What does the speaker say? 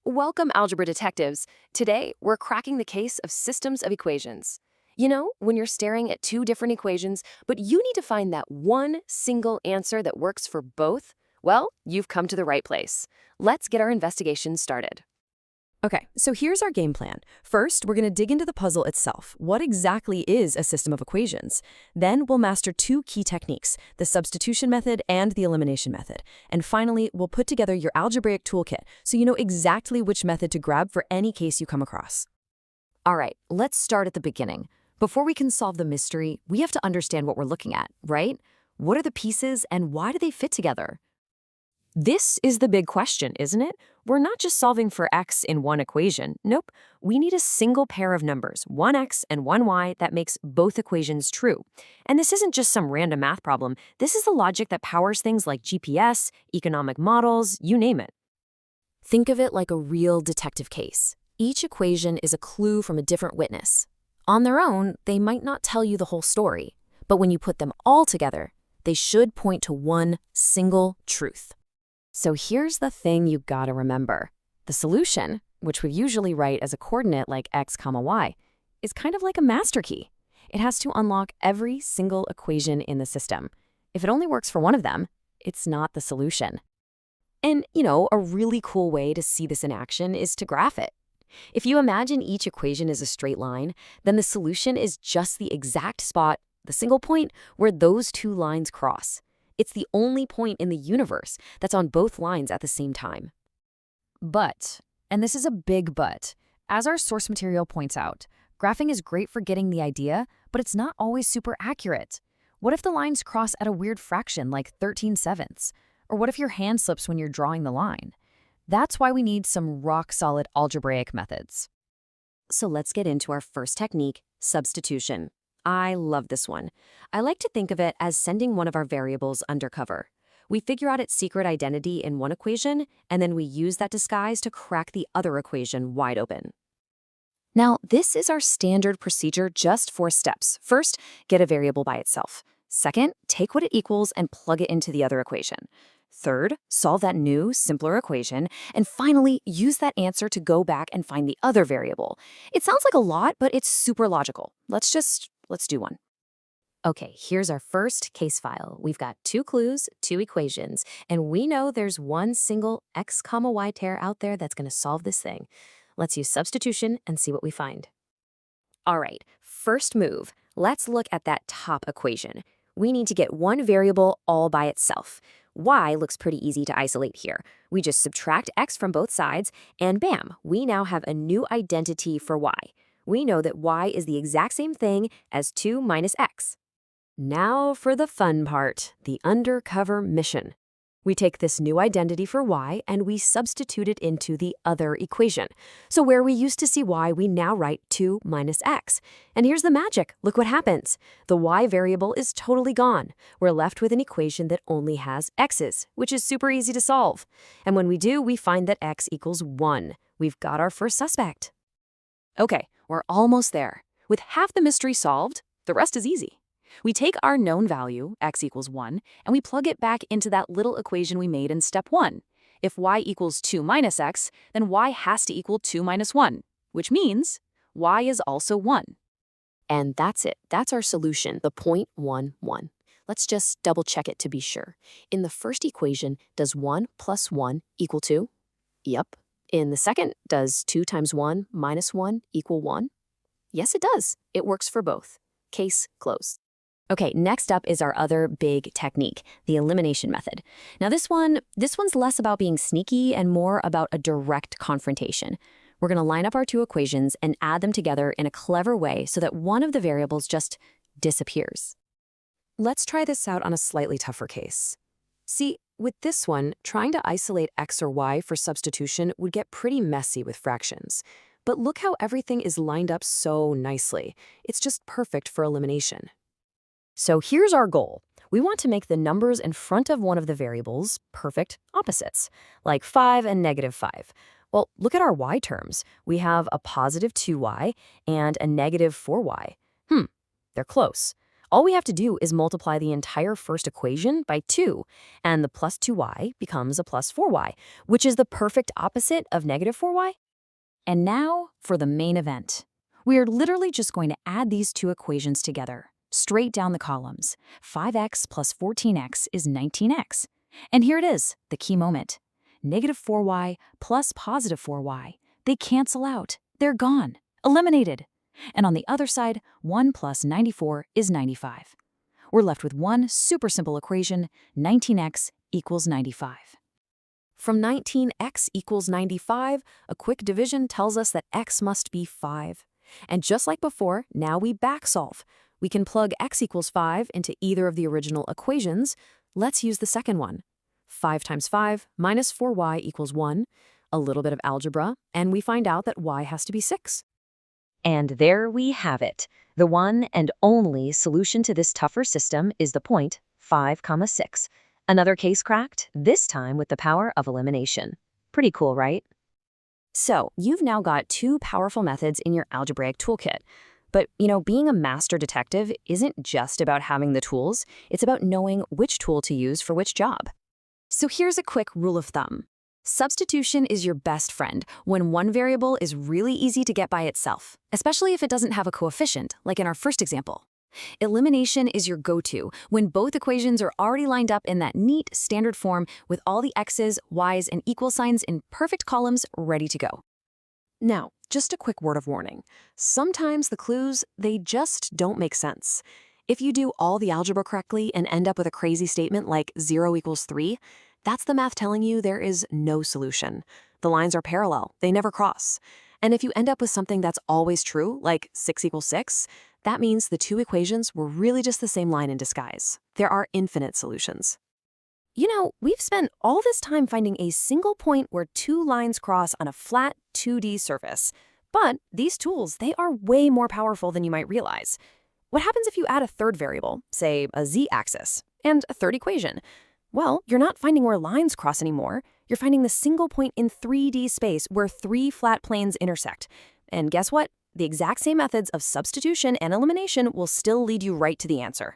Welcome, Algebra Detectives. Today, we're cracking the case of systems of equations. You know, when you're staring at two different equations, but you need to find that one single answer that works for both, well, you've come to the right place. Let's get our investigation started. Okay, so here's our game plan. First, we're going to dig into the puzzle itself. What exactly is a system of equations? Then we'll master two key techniques, the substitution method and the elimination method. And finally, we'll put together your algebraic toolkit so you know exactly which method to grab for any case you come across. All right, let's start at the beginning. Before we can solve the mystery, we have to understand what we're looking at, right? What are the pieces and why do they fit together? This is the big question, isn't it? We're not just solving for x in one equation. Nope. We need a single pair of numbers, one x and one y, that makes both equations true. And this isn't just some random math problem. This is the logic that powers things like GPS, economic models, you name it. Think of it like a real detective case. Each equation is a clue from a different witness. On their own, they might not tell you the whole story. But when you put them all together, they should point to one single truth. So here's the thing you gotta remember. The solution, which we usually write as a coordinate like x, y, is kind of like a master key. It has to unlock every single equation in the system. If it only works for one of them, it's not the solution. And, a really cool way to see this in action is to graph it. If you imagine each equation is a straight line, then the solution is just the exact spot, the single point, where those two lines cross. It's the only point in the universe that's on both lines at the same time. But, and this is a big but, as our source material points out, graphing is great for getting the idea, but it's not always super accurate. What if the lines cross at a weird fraction like 13/7? Or what if your hand slips when you're drawing the line? That's why we need some rock-solid algebraic methods. So let's get into our first technique, substitution. I love this one. I like to think of it as sending one of our variables undercover. We figure out its secret identity in one equation, and then we use that disguise to crack the other equation wide open. Now, this is our standard procedure, just 4 steps. First, get a variable by itself. Second, take what it equals and plug it into the other equation. Third, solve that new, simpler equation. And finally, use that answer to go back and find the other variable. It sounds like a lot, but it's super logical. Let's do one. Okay, here's our first case file. We've got 2 clues, 2 equations, and we know there's one single x, y pair out there that's going to solve this thing. Let's use substitution and see what we find. All right, first move. Let's look at that top equation. We need to get one variable all by itself. Y looks pretty easy to isolate here. We just subtract x from both sides, and bam, we now have a new identity for y. We know that y is the exact same thing as 2 minus x. Now for the fun part, the undercover mission. We take this new identity for y and we substitute it into the other equation. So where we used to see y, we now write 2 minus x. And here's the magic. Look what happens. The y variable is totally gone. We're left with an equation that only has x's, which is super easy to solve. And when we do, we find that x equals 1. We've got our first suspect. Okay, we're almost there. With half the mystery solved, the rest is easy. We take our known value, x equals 1, and we plug it back into that little equation we made in step 1. If y equals 2 minus x, then y has to equal 2 minus 1, which means y is also 1. And that's it. That's our solution, the point 1, 1. Let's just double check it to be sure. In the first equation, does 1 plus 1 equal 2? Yep. In the second, does 2 times 1 minus 1 equal 1? Yes, it does. It works for both. Case closed. Okay, next up is our other big technique, the elimination method. Now this one's less about being sneaky and more about a direct confrontation. We're going to line up our 2 equations and add them together in a clever way so that one of the variables just disappears. Let's try this out on a slightly tougher case. See, with this one, trying to isolate x or y for substitution would get pretty messy with fractions. But look how everything is lined up so nicely. It's just perfect for elimination. So here's our goal. We want to make the numbers in front of one of the variables perfect opposites, like 5 and negative 5. Well, look at our y terms. We have a positive 2y and a negative 4y. They're close. All we have to do is multiply the entire first equation by 2, and the plus 2y becomes a plus 4y, which is the perfect opposite of negative 4y. And now for the main event. We are literally just going to add these two equations together, straight down the columns. 5x plus 14x is 19x. And here it is, the key moment. Negative 4y plus positive 4y. They cancel out. They're gone. Eliminated. And on the other side, 1 plus 94 is 95. We're left with one super simple equation, 19x equals 95. From 19x equals 95, a quick division tells us that x must be 5. And just like before, now we backsolve. We can plug x equals 5 into either of the original equations. Let's use the second one. 5 times 5 minus 4y equals 1. A little bit of algebra, and we find out that y has to be 6. And there we have it. The one and only solution to this tougher system is the point 5, 6. Another case cracked, this time with the power of elimination. Pretty cool, right? So, you've now got two powerful methods in your algebraic toolkit. But, being a master detective isn't just about having the tools, it's about knowing which tool to use for which job. So here's a quick rule of thumb. Substitution is your best friend when one variable is really easy to get by itself, especially if it doesn't have a coefficient, like in our first example. Elimination is your go-to when both equations are already lined up in that neat standard form with all the x's, y's, and equal signs in perfect columns ready to go. Now, just a quick word of warning. Sometimes the clues, they just don't make sense. If you do all the algebra correctly and end up with a crazy statement like 0 equals 3, that's the math telling you there is no solution. The lines are parallel, they never cross. And if you end up with something that's always true, like 6 equals 6, that means the two equations were really just the same line in disguise. There are infinite solutions. We've spent all this time finding a single point where two lines cross on a flat 2D surface. But these tools, they are way more powerful than you might realize. What happens if you add a third variable, say a z-axis, and a third equation? Well, you're not finding where lines cross anymore. You're finding the single point in 3D space where three flat planes intersect. And guess what? The exact same methods of substitution and elimination will still lead you right to the answer.